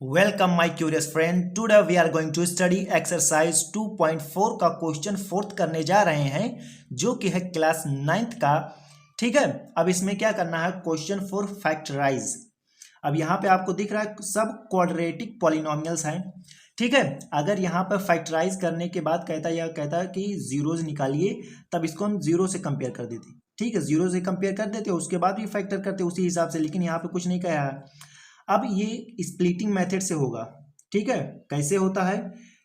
Welcome my curious friend. Today we are going to study exercise 2.4 का question fourth करने जा रहे हैं जो कि है क्लास 9th का। ठीक है, अब इसमें क्या करना है, क्वेश्चन फॉर फैक्टराइज। अब यहाँ पे आपको दिख रहा है सब क्वाड्रेटिक पॉलिनोमियल्स हैं। ठीक है, अगर यहाँ पर फैक्टराइज करने के बाद कहता है कि जीरोज निकालिए, तब इसको हम जीरो से कंपेयर कर देते। ठीक है, जीरो से कंपेयर कर देते, उसके बाद भी फैक्टर करते उसी हिसाब से, लेकिन यहाँ पे कुछ नहीं कहा है। अब ये स्प्लिटिंग मेथड से होगा। ठीक है, कैसे होता है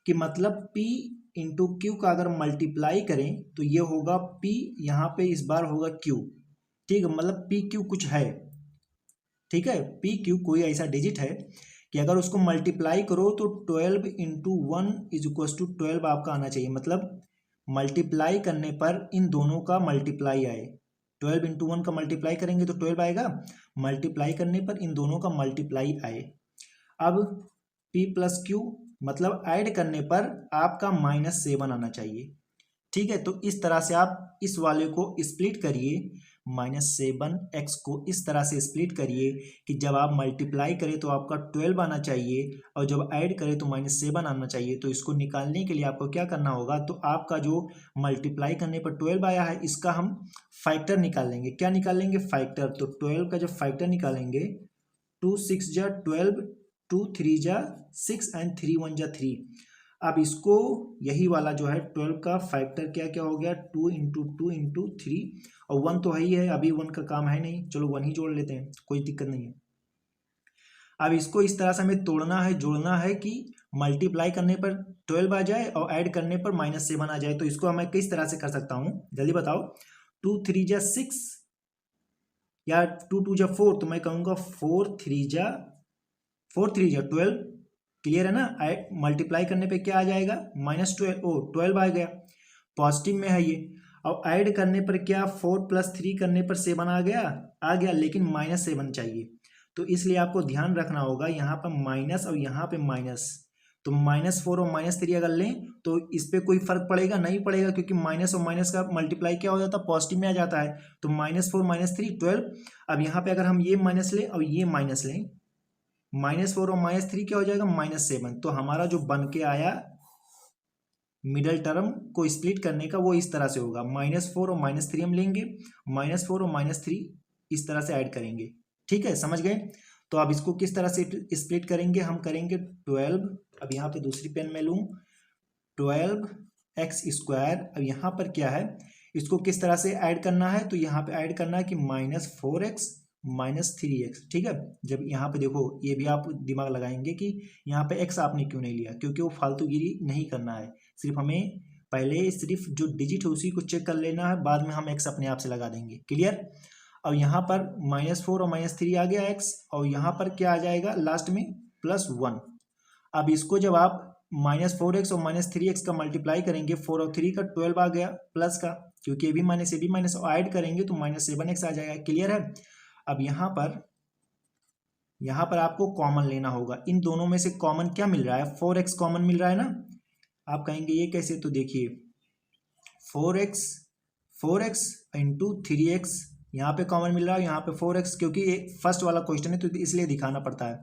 कि मतलब P इंटू क्यू का अगर मल्टीप्लाई करें तो ये होगा P, यहाँ पे इस बार होगा Q। ठीक है, मतलब P Q कुछ है। ठीक है, P Q कोई ऐसा डिजिट है कि अगर उसको मल्टीप्लाई करो तो 12 इंटू 1 इज इक्वल टू 12 आपका आना चाहिए। मतलब मल्टीप्लाई करने पर इन दोनों का मल्टीप्लाई आए। 12 इंटू 1 का मल्टीप्लाई करेंगे तो 12 आएगा, मल्टीप्लाई करने पर इन दोनों का मल्टीप्लाई आए। अब P प्लस क्यू मतलब ऐड करने पर आपका -7 आना चाहिए। ठीक है, तो इस तरह से आप इस वाले को स्प्लिट करिए, -7x को इस तरह से स्प्लिट करिए कि जब आप मल्टीप्लाई करें तो आपका 12 आना चाहिए और जब ऐड करें तो -7 आना चाहिए। तो इसको निकालने के लिए आपको क्या करना होगा, तो आपका जो मल्टीप्लाई करने पर 12 आया है इसका हम फैक्टर निकाल लेंगे। क्या निकाल लेंगे, फैक्टर। तो 12 का जब फैक्टर निकालेंगे, 2 6 जा 12, 2 3 जा 6 एंड 3 1 जा 3। अब इसको यही वाला जो है 12 का फैक्टर क्या क्या हो गया, 2 इंटू 2 इंटू 3, और 1 तो है ही है, अभी 1 का काम है नहीं, चलो 1 ही जोड़ लेते हैं, कोई दिक्कत नहीं है। अब इसको इस तरह से हमें तोड़ना है, जोड़ना है कि मल्टीप्लाई करने पर 12 आ जाए और ऐड करने पर -7 आ जाए। तो इसको मैं किस तरह से कर सकता हूँ, जल्दी बताओ। 2 3 जा 6 या 2 2 जा 4, तो मैं कहूँगा 4 3 जा 12। क्लियर है ना, मल्टीप्लाई करने पे क्या आ जाएगा, -12, ओ 12 आ गया, पॉजिटिव में है ये। और ऐड करने पर क्या, 4 + 3 करने पर 7 आ गया, लेकिन -7 चाहिए। तो इसलिए आपको ध्यान रखना होगा यहाँ पर माइनस और यहाँ पे माइनस। तो -4 और -3 अगर लें तो इस पर कोई फर्क पड़ेगा, नहीं पड़ेगा, क्योंकि माइनस और माइनस का मल्टीप्लाई क्या हो जाता है, पॉजिटिव में आ जाता है। तो -4 -3 12। अब यहाँ पे अगर हम ये माइनस लें और ये माइनस लें, -4 और -3 क्या हो जाएगा, -7। तो हमारा जो बन के आया मिडल टर्म को स्प्लिट करने का वो इस तरह से होगा, -4 और -3 हम लेंगे, -4 और -3 इस तरह से ऐड करेंगे। ठीक है, समझ गए। तो अब इसको किस तरह से स्प्लिट करेंगे, हम करेंगे 12, अब यहाँ पे दूसरी पेन में लूँ, 12x²। अब यहाँ पर क्या है, इसको किस तरह से ऐड करना है, तो यहाँ पे ऐड करना है कि -4x -3x। ठीक है, जब यहाँ पे देखो, ये भी आप दिमाग लगाएंगे कि यहाँ पे x आपने क्यों नहीं लिया, क्योंकि वो फालतूगिरी नहीं करना है, सिर्फ हमें पहले सिर्फ जो डिजिट है उसी को चेक कर लेना है, बाद में हम x अपने आप से लगा देंगे। क्लियर। और यहाँ पर -4 और -3 आ गया x, और यहाँ पर क्या आ जाएगा लास्ट में, +1। अब इसको जब आप -4x और -3x का मल्टीप्लाई करेंगे, 4 और 3 का 12 आ गया प्लस का, क्योंकि ये भी माइनस और ऐड करेंगे तो -7x आ जाएगा। क्लियर है। अब यहाँ पर आपको कॉमन लेना होगा, इन दोनों में से कॉमन क्या मिल रहा है, 4x कॉमन मिल रहा है ना। आप कहेंगे ये कैसे, तो देखिए 4x इंटू 3x यहाँ पे कॉमन मिल रहा है, यहाँ पे 4x, क्योंकि ये फर्स्ट वाला क्वेश्चन है तो इसलिए दिखाना पड़ता है।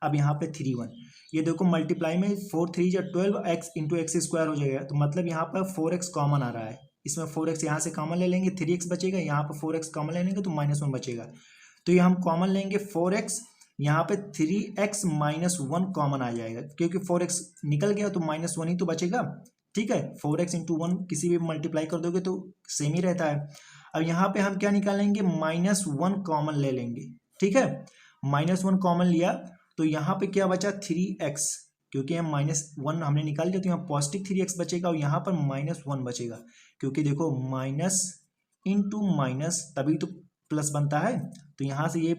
अब यहाँ पे 3 1, ये देखो मल्टीप्लाई में 4 3 या 12 x इंटू x² हो जाएगा, तो मतलब यहाँ पर 4x कॉमन आ रहा है, इसमें 4x यहाँ से कॉमन ले लेंगे, 3x बचेगा, यहाँ पर 4x कॉमन ले लेंगे तो -1 बचेगा। तो ये हम कॉमन लेंगे 4x, यहाँ पे 3x -1 कॉमन आ जाएगा, क्योंकि 4x निकल गया तो -1 ही तो बचेगा। ठीक है, 4x इंटू 1 किसी भी मल्टीप्लाई कर दोगे तो सेम ही रहता है। अब यहाँ पे हम क्या निकालेंगे, -1 कॉमन ले लेंगे। ठीक है, -1 कॉमन लिया तो यहाँ पे क्या बचा, 3x, क्योंकि हम -1 हमने निकाल लिया तो यहाँ पॉजिटिव 3x बचेगा, और यहाँ पर -1 बचेगा, क्योंकि देखो माइनस इंटू माइनस तभी तो प्लस बनता है। तो यहाँ से ये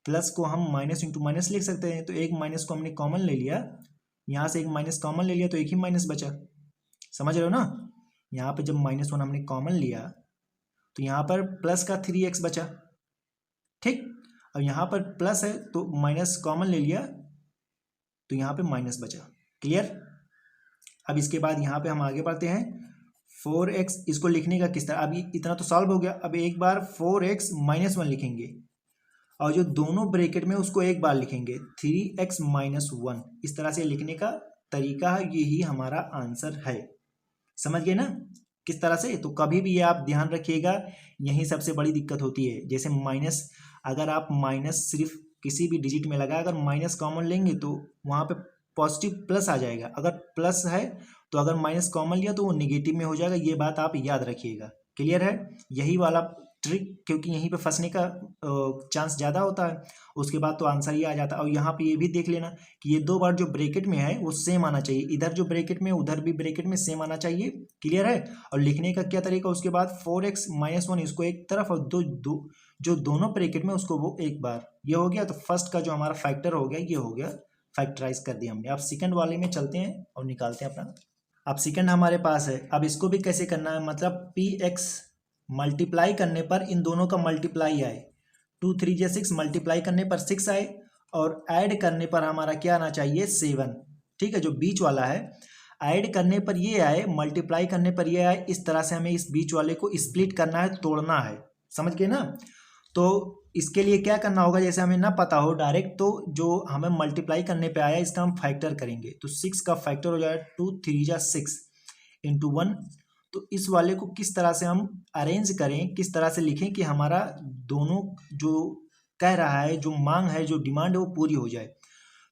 प्लस को हम माइनस इंटू माइनस लिख सकते हैं, तो एक माइनस को हमने कॉमन ले लिया, यहाँ से एक माइनस कॉमन ले लिया तो एक ही माइनस बचा। समझ रहे हो ना, यहाँ पे जब -1 हमने कॉमन लिया तो यहाँ पर प्लस का 3x बचा। ठीक, अब यहाँ पर प्लस है तो माइनस कॉमन ले लिया तो यहाँ पे माइनस बचा। क्लियर। अब इसके बाद यहाँ पे हम आगे बढ़ते हैं, 4x, इसको लिखने का किस तरह, अभी इतना तो सॉल्व हो गया, अब एक बार 4x -1 लिखेंगे। और जो दोनों ब्रैकेट में उसको एक बार लिखेंगे 3x-1। इस तरह से लिखने का तरीका है, यही हमारा आंसर है। समझ गए ना किस तरह से? तो कभी भी ये आप ध्यान रखिएगा, यही सबसे बड़ी दिक्कत होती है। जैसे माइनस, अगर आप माइनस सिर्फ किसी भी डिजिट में लगा, अगर माइनस कॉमन लेंगे तो वहाँ पे पॉजिटिव प्लस आ जाएगा। अगर प्लस है तो अगर माइनस कॉमन लिया तो वो निगेटिव में हो जाएगा। ये बात आप याद रखिएगा। क्लियर है? यही वाला ट्रिक, क्योंकि यहीं पे फंसने का चांस ज़्यादा होता है। उसके बाद तो आंसर ही आ जाता है। और यहाँ पे ये भी देख लेना कि ये दो बार जो ब्रैकेट में है वो सेम आना चाहिए। इधर जो ब्रैकेट में उधर भी ब्रैकेट में सेम आना चाहिए। क्लियर है? और लिखने का क्या तरीका, उसके बाद 4x-1 इसको एक तरफ और जो दोनों ब्रैकेट में उसको वो एक बार। ये हो गया। तो फर्स्ट का जो हमारा फैक्टर हो गया, ये हो गया, फैक्टराइज कर दिया हमने। अब सेकंड वाले में चलते हैं और निकालते हैं अपना। अब सेकंड हमारे पास है। अब इसको भी कैसे करना है, मतलब px मल्टीप्लाई करने पर इन दोनों का मल्टीप्लाई आए। 2 3 जा 6 मल्टीप्लाई करने पर 6 आए, और ऐड करने पर हमारा क्या आना चाहिए, 7। ठीक है? जो बीच वाला है ऐड करने पर ये आए, मल्टीप्लाई करने पर ये आए। इस तरह से हमें इस बीच वाले को स्प्लिट करना है, तोड़ना है। समझ गए ना? तो इसके लिए क्या करना होगा, जैसे हमें ना पता हो डायरेक्ट, तो जो हमें मल्टीप्लाई करने पे आया इसका हम फैक्टर करेंगे। तो 6 का फैक्टर हो जाएगा 2 3 जा 6 इंटू 1। तो इस वाले को किस तरह से हम अरेंज करें, किस तरह से लिखें कि हमारा दोनों जो कह रहा है, जो मांग है, जो डिमांड है वो पूरी हो जाए।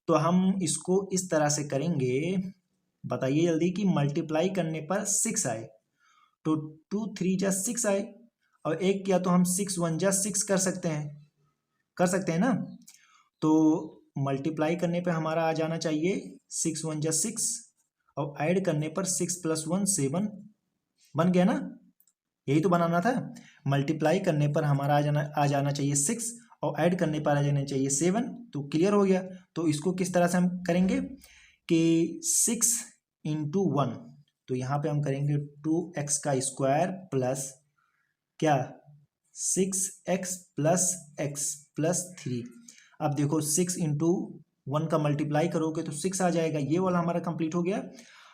तो हम इसको इस तरह से करेंगे, बताइए जल्दी, कि मल्टीप्लाई करने पर 6 आए, तो 2 3 जा 6 आए, और एक किया तो हम 6 1 जा 6 कर सकते हैं ना। तो मल्टीप्लाई करने पे हमारा आ जाना चाहिए 6 1 जा 6, और ऐड करने पर 6 + 1 7 बन गया ना। यही तो बनाना था। मल्टीप्लाई करने पर हमारा आ जाना चाहिए 6, और ऐड करने पर आ जाना चाहिए 7। तो क्लियर हो गया। तो इसको किस तरह से हम करेंगे कि 6 इंटू 1, तो यहाँ पे हम करेंगे 2x का स्क्वायर प्लस क्या, 6x प्लस x प्लस 3। अब देखो 6 इंटू 1 का मल्टीप्लाई करोगे तो 6 आ जाएगा। ये वाला हमारा कंप्लीट हो गया।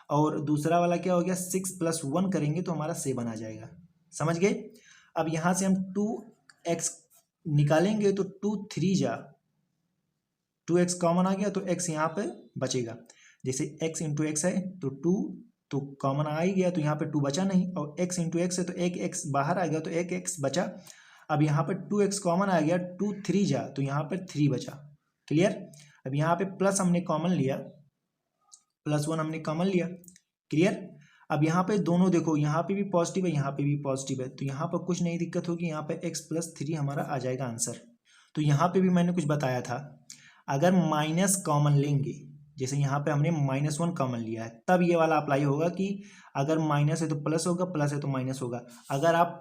और दूसरा वाला क्या हो गया, 6 + 1 करेंगे तो हमारा 7 आ जाएगा। समझ गए? अब यहाँ से हम 2x निकालेंगे तो 2 3 जा 2x कॉमन आ गया, तो x यहाँ पे बचेगा। जैसे x इंटू एक्स है तो 2, तो कॉमन आ ही गया, तो यहाँ पे 2 बचा नहीं। और x इंटू एक्स है तो एक x बाहर आ गया, तो एक x बचा। अब यहाँ पे 2x कॉमन आ गया, 2 3 जा, तो यहाँ पे 3 बचा। क्लियर? अब यहाँ पे प्लस हमने कॉमन लिया, +1 हमने कॉमन लिया। क्लियर? अब यहाँ पे दोनों देखो, यहाँ पे भी पॉजिटिव है, यहाँ पे भी पॉजिटिव है, तो यहाँ पर कुछ नहीं दिक्कत होगी। यहाँ पे x + 3 हमारा आ जाएगा आंसर। तो यहाँ पे भी मैंने कुछ बताया था, अगर माइनस कॉमन लेंगे, जैसे यहाँ पे हमने -1 कॉमन लिया है, तब ये वाला अप्लाई होगा कि अगर माइनस है तो प्लस होगा, प्लस है तो माइनस होगा। अगर आप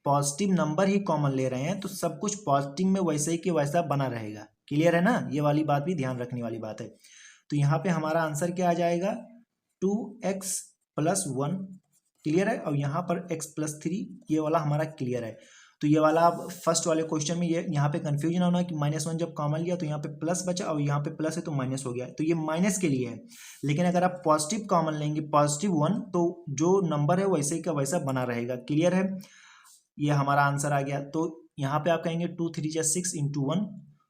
पॉजिटिव नंबर ही कॉमन ले रहे हैं तो सब कुछ पॉजिटिव में वैसे ही कि वैसा बना रहेगा। क्लियर है ना? ये वाली बात भी ध्यान रखने वाली बात है। तो यहाँ पे हमारा आंसर क्या आ जाएगा, 2x + 1। क्लियर है? और यहाँ पर x + 3, ये वाला हमारा क्लियर है। तो ये वाला आप फर्स्ट वाले क्वेश्चन में ये यहाँ पे कंफ्यूजन होना कि -1 जब कॉमन लिया तो यहाँ पे प्लस बचा, और यहाँ पे प्लस है तो माइनस हो गया, तो ये माइनस के लिए है। लेकिन अगर आप पॉजिटिव कॉमन लेंगे, +1, तो जो नंबर है वैसे का वैसा बना रहेगा। क्लियर है? ये हमारा आंसर आ गया। तो यहाँ पे आप कहेंगे 2 3 जा 6 इंटू 1,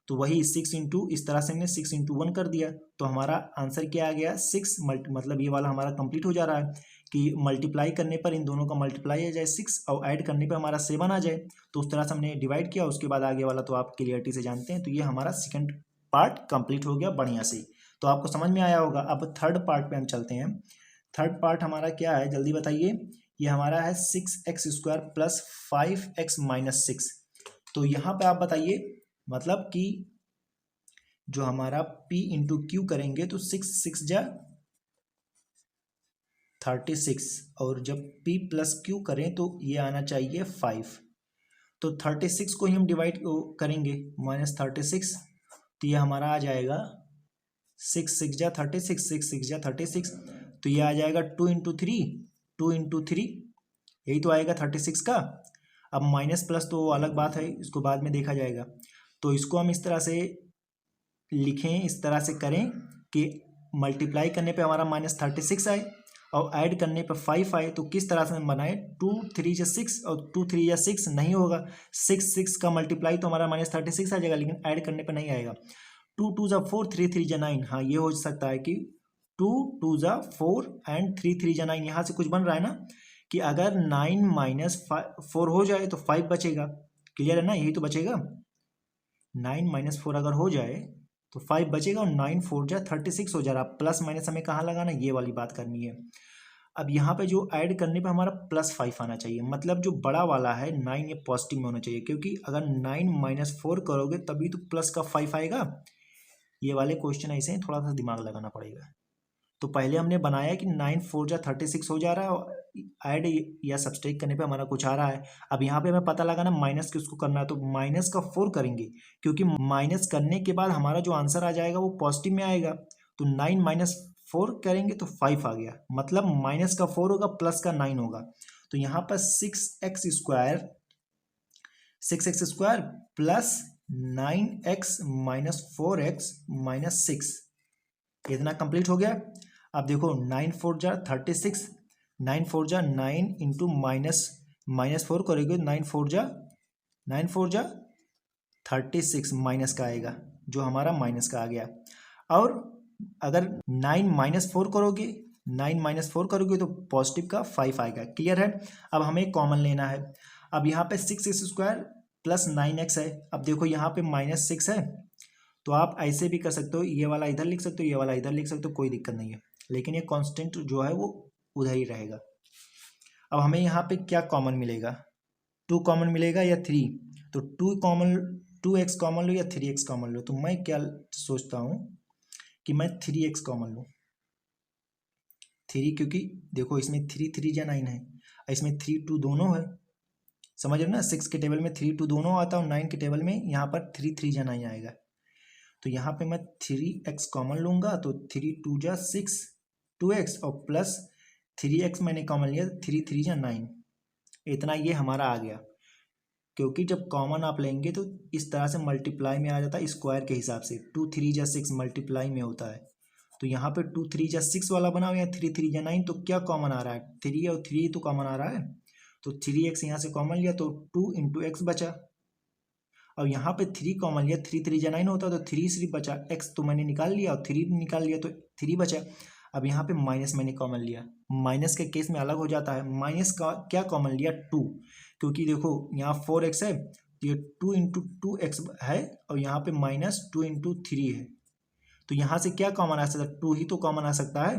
तो वही 6 इंटू, इस तरह से हमने 6 इंटू 1 कर दिया, तो हमारा आंसर क्या आ गया, 6 मतलब ये वाला हमारा कंप्लीट हो जा रहा है कि मल्टीप्लाई करने पर इन दोनों का मल्टीप्लाई आ जाए 6, और ऐड करने पर हमारा 7 आ जाए। तो उस तरह से हमने डिवाइड किया। उसके बाद आगे वाला तो आप क्लियरिटी से जानते हैं। तो ये हमारा सेकंड पार्ट कंप्लीट हो गया बढ़िया से। तो आपको समझ में आया होगा। अब थर्ड पार्ट पे हम चलते हैं। थर्ड पार्ट हमारा क्या है, जल्दी बताइए। ये हमारा है 6x² + 5x - 6। तो यहाँ पे आप बताइए, मतलब कि जो हमारा p इंटू क्यू करेंगे तो 6 6 जा 36, और जब p + q करें तो ये आना चाहिए 5। तो 36 को ही हम डिवाइड करेंगे, -36, तो ये हमारा आ जाएगा 6 6 जा 36, 6 6 जा 36, तो ये आ जाएगा 2 इंटू 3, 2 इंटू 3, यही तो आएगा 36 का। अब माइनस प्लस तो अलग बात है, इसको बाद में देखा जाएगा। तो इसको हम इस तरह से लिखें, इस तरह से करें कि मल्टीप्लाई करने पे हमारा -36 आए, और ऐड करने पर 5 आए तो किस तरह से हम बनाए, 2 3 या 6 और 2 3 या 6 नहीं होगा, 6 का मल्टीप्लाई तो हमारा -36 आ जाएगा, लेकिन ऐड करने पर नहीं आएगा। 2 2 जा 4, 3 3 जा 9, हाँ ये हो सकता है कि 2 2 जा 4 एंड 3 3 जा 9, यहाँ से कुछ बन रहा है ना कि अगर 9 - 4 हो जाए तो 5 बचेगा, क्लियर है ना, यही तो बचेगा। 9 - 4 अगर हो जाए तो 5 बचेगा और 9 4 जा 36 हो जा रहा, प्लस माइनस हमें कहाँ लगाना, ये वाली बात करनी है। अब यहाँ पे जो ऐड करने पे हमारा +5 आना चाहिए, मतलब जो बड़ा वाला है 9 ये पॉजिटिव में होना चाहिए, क्योंकि अगर 9 - 4 करोगे तभी तो प्लस का 5 आएगा। ये वाले क्वेश्चन ऐसे ही थोड़ा सा दिमाग लगाना पड़ेगा। तो पहले हमने बनाया कि 9 4 जा 36 हो जा रहा है और ऐड या सब्सट्रैक्ट करने पे हमारा कुछ आ रहा है। अब यहाँ पे हमें पता लगाना माइनस किसको करना है, तो माइनस का 4 करेंगे, क्योंकि माइनस करने के बाद हमारा जो आंसर आ जाएगा वो पॉजिटिव में आएगा। तो 9 - 4 करेंगे तो 5 आ गया, मतलब माइनस का 4 होगा प्लस का 9 होगा। तो यहाँ पर 6x square plus 9x - 4x - 6, इतना कंप्लीट हो गया। अब देखो 9 4 जा 36, 9 4 जा 9 इंटू -4 करोगे, 9 4 जा 36 माइनस का आएगा, जो हमारा माइनस का आ गया। और अगर 9 - 4 करोगे, 9 - 4 करोगे तो पॉजिटिव का 5 आएगा, क्लियर है। अब हमें कॉमन लेना है। अब यहाँ पे 6x स्क्वायर प्लस 9x है। अब देखो यहाँ पे -6 है, तो आप ऐसे भी कर सकते हो, ये वाला इधर लिख सकते हो, ये वाला इधर लिख सकते हो, कोई दिक्कत नहीं है, लेकिन ये कांस्टेंट जो है वो उधर ही रहेगा। अब हमें यहाँ पे क्या कॉमन मिलेगा, 2 कॉमन मिलेगा या 3, तो 2x कॉमन लो या 3x कॉमन लो। तो मैं क्या सोचता हूँ कि मैं 3x कॉमन लूँ, 3, क्योंकि देखो इसमें 3 3 या 9 है, इसमें 3 2 दोनों है, समझ रहे हो ना। 6 के टेबल में 3 2 दोनों आता है और 9 के टेबल में यहाँ पर 3 3 या 9 आएगा। तो यहाँ पे मैं 3x कॉमन लूँगा, तो 3 2 जा 6 2x और प्लस 3x मैंने कॉमन लिया, 3 3 जा 9, इतना ये हमारा आ गया। क्योंकि जब कॉमन आप लेंगे तो इस तरह से मल्टीप्लाई में आ जाता है स्क्वायर के हिसाब से, 2 3 जा 6 मल्टीप्लाई में होता है। तो यहाँ पे 2 3 जा 6 वाला बना हुआ है, 3 3 जा 9, तो क्या कॉमन आ रहा है, 3 और 3 तो कॉमन आ रहा है, तो 3x यहाँ से कॉमन लिया तो 2 इंटू एक्स बचा। अब यहाँ पे 3 कॉमन लिया, 3 3 जा 9 होता है, तो 3 सिर्फ बचा, x तो मैंने निकाल लिया और 3 निकाल लिया तो 3 बचा। अब यहाँ पे माइनस मैंने कॉमन लिया, माइनस के केस में अलग हो जाता है, माइनस का क्या कॉमन लिया 2, क्योंकि देखो यहाँ 4x है तो ये 2 इंटू 2x है और यहाँ पे -2 इंटू 3 है, तो यहाँ से क्या कॉमन आ सकता है, 2 ही तो कॉमन आ सकता है,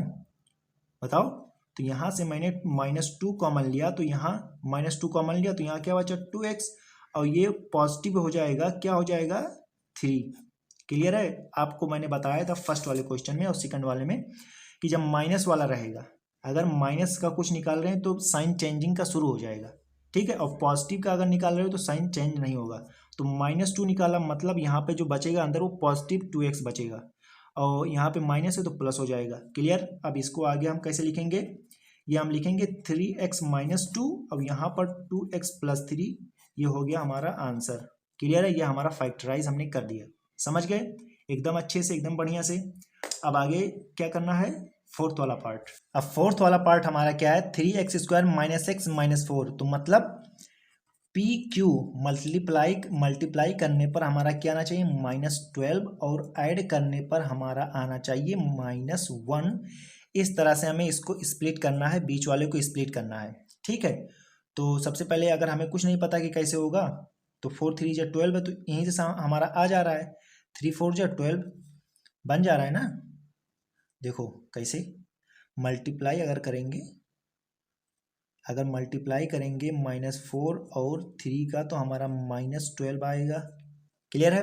बताओ। तो यहाँ से मैंने -2 कॉमन लिया, तो यहाँ -2 कॉमन लिया तो यहाँ क्या बचा 2x, और ये पॉजिटिव हो जाएगा, क्या हो जाएगा 3, क्लियर है। आपको मैंने बताया था फर्स्ट वाले क्वेश्चन में और सेकंड वाले में कि जब माइनस वाला रहेगा, अगर माइनस का कुछ निकाल रहे हैं तो साइन चेंजिंग का शुरू हो जाएगा, ठीक है, और पॉजिटिव का अगर निकाल रहे हो तो साइन चेंज नहीं होगा। तो -2 निकाला, मतलब यहाँ पे जो बचेगा अंदर वो पॉजिटिव 2x बचेगा, और यहाँ पे माइनस है तो प्लस हो जाएगा, क्लियर। अब इसको आगे हम कैसे लिखेंगे, ये हम लिखेंगे 3x - 2, अब यहाँ पर 2x + 3, ये हो गया हमारा आंसर, क्लियर है। ये हमारा फैक्टराइज हमने कर दिया, समझ गए एकदम अच्छे से, एकदम बढ़िया से। अब आगे क्या करना है, फोर्थ वाला पार्ट। अब फोर्थ वाला पार्ट हमारा क्या है, 3x स्क्वायर -x - 4, तो मतलब PQ मल्टीप्लाई करने पर हमारा क्या आना चाहिए -12, और ऐड करने पर हमारा आना चाहिए -1। इस तरह से हमें इसको स्प्लिट करना है, बीच वाले को स्प्लिट करना है, ठीक है। तो सबसे पहले अगर हमें कुछ नहीं पता कि कैसे होगा, तो 4 3 जा 12 है, तो यहीं से हमारा आ जा रहा है, 3 4 जा 12 बन जा रहा है ना। देखो कैसे मल्टीप्लाई अगर करेंगे, -4 और 3 का तो हमारा -12 आएगा, क्लियर है।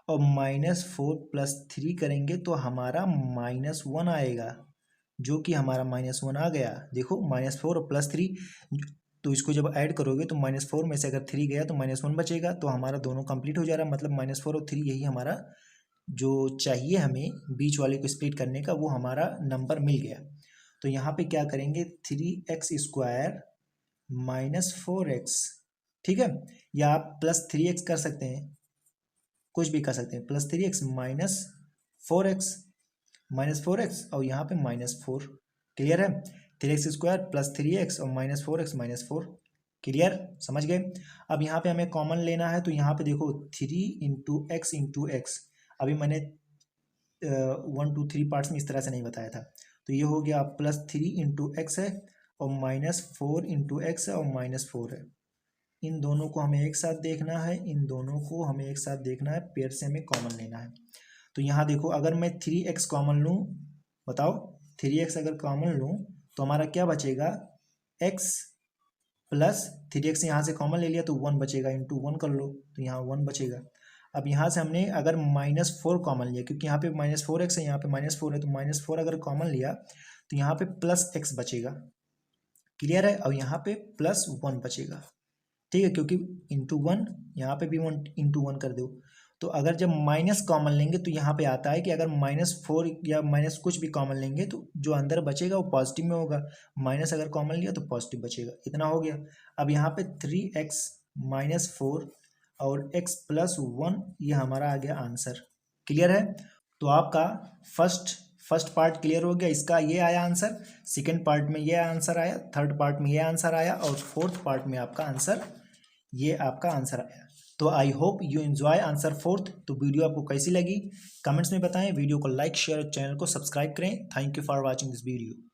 और -4 + 3 करेंगे तो हमारा -1 आएगा, जो कि हमारा -1 आ गया। देखो -4 और +3, तो इसको जब ऐड करोगे तो -4 में से अगर 3 गया तो -1 बचेगा, तो हमारा दोनों कंप्लीट हो जा रहा है, मतलब -4 और 3 यही हमारा जो चाहिए हमें बीच वाले को स्प्लिट करने का, वो हमारा नंबर मिल गया। तो यहाँ पे क्या करेंगे, 3x स्क्वायर -4x, ठीक है, या आप +3x कर सकते हैं, कुछ भी कर सकते हैं, +3x -4x और यहाँ पे -4, क्लियर है। 3x² प्लस 3x और -4x-4। क्लियर, समझ गए। अब यहाँ पे हमें कॉमन लेना है, तो यहाँ पे देखो 3 × x, अभी मैंने 1 2 3 पार्ट्स में इस तरह से नहीं बताया था। तो ये हो गया +3 × x है और -4 × x है और -4 है। इन दोनों को हमें एक साथ देखना है, इन दोनों को हमें एक साथ देखना है, पेयर से हमें कॉमन लेना है। तो यहाँ देखो अगर मैं 3x कॉमन लूँ, बताओ 3x अगर कॉमन लूँ तो हमारा क्या बचेगा, x प्लस 3x यहाँ से कॉमन ले लिया तो 1 बचेगा, इंटू 1 कर लो तो यहाँ 1 बचेगा। अब यहाँ से हमने अगर -4 कॉमन लिया, क्योंकि यहाँ पे -4x है, यहाँ पे -4 है, तो -4 अगर कॉमन लिया तो यहाँ पे +x बचेगा। क्लियर है। और यहाँ पे +1 बचेगा, ठीक है, क्योंकि इंटू 1, यहाँ पे भी 1 इंटू 1 कर दो। तो अगर जब माइनस कॉमन लेंगे तो यहाँ पे आता है कि अगर -4 या माइनस कुछ भी कॉमन लेंगे तो जो अंदर बचेगा वो पॉजिटिव में होगा, माइनस अगर कॉमन लिया तो पॉजिटिव बचेगा। इतना हो गया। अब यहाँ पे 3x -4 और x + 1, ये हमारा आ गया आंसर। क्लियर है। तो आपका फर्स्ट पार्ट क्लियर हो गया, इसका ये आया आंसर, सेकेंड पार्ट में ये आंसर आया, थर्ड पार्ट में ये आंसर आया और फोर्थ पार्ट में आपका आंसर, ये आपका आंसर आया। तो I hope you enjoy answer fourth. तो वीडियो आपको कैसी लगी कमेंट्स में बताएं, वीडियो को लाइक शेयर और चैनल को सब्सक्राइब करें। Thank you for watching this video.